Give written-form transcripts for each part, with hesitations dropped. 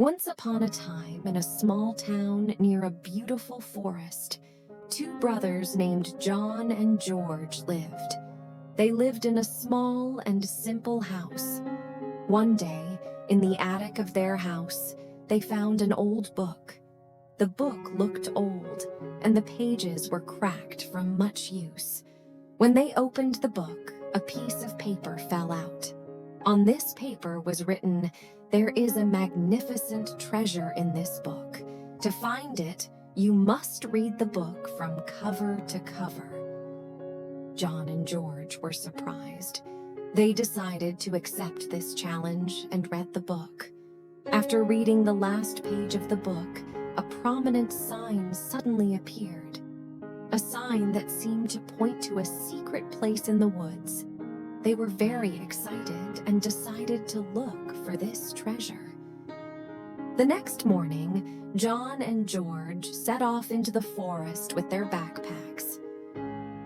Once upon a time, in a small town near a beautiful forest, two brothers named John and George lived. They lived in a small and simple house. One day, in the attic of their house, they found an old book. The book looked old, and the pages were cracked from much use. When they opened the book, a piece of paper fell out. On this paper was written, "There is a magnificent treasure in this book. To find it, you must read the book from cover to cover." John and George were surprised. They decided to accept this challenge and read the book. After reading the last page of the book, a prominent sign suddenly appeared. A sign that seemed to point to a secret place in the woods. They were very excited and decided to look for this treasure. The next morning, John and George set off into the forest with their backpacks.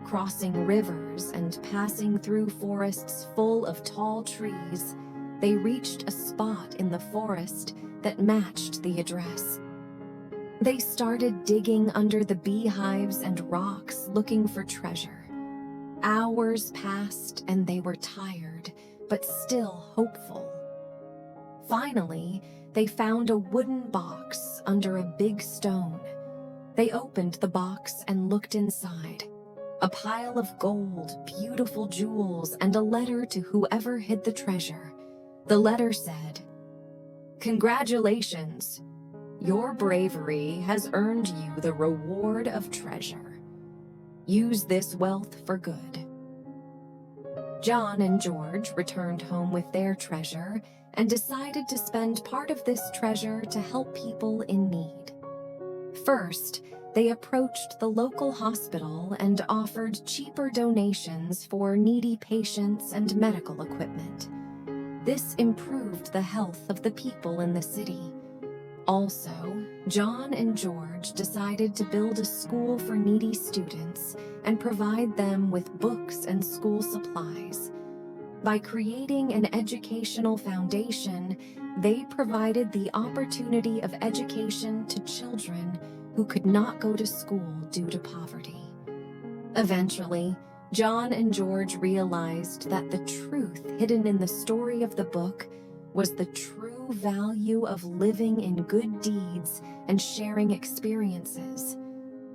Crossing rivers and passing through forests full of tall trees, they reached a spot in the forest that matched the address. They started digging under the beehives and rocks looking for treasure. Hours passed and they were tired, but still hopeful. Finally, they found a wooden box under a big stone. They opened the box and looked inside. A pile of gold, beautiful jewels, and a letter to whoever hid the treasure. The letter said, "Congratulations! Your bravery has earned you the reward of treasure. Use this wealth for good." John and George returned home with their treasure and decided to spend part of this treasure to help people in need. First, they approached the local hospital and offered cheaper donations for needy patients and medical equipment. This improved the health of the people in the city. Also, John and George decided to build a school for needy students and provide them with books and school supplies. By creating an educational foundation, they provided the opportunity of education to children who could not go to school due to poverty. Eventually, John and George realized that the truth hidden in the story of the book was the true value of living in good deeds and sharing experiences.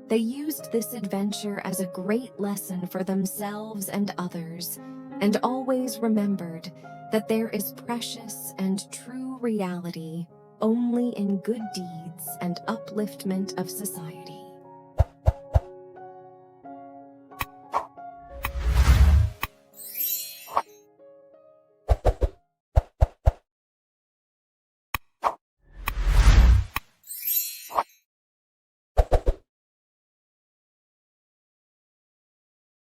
They used this adventure as a great lesson for themselves and others, and always remembered that there is precious and true reality only in good deeds and upliftment of society.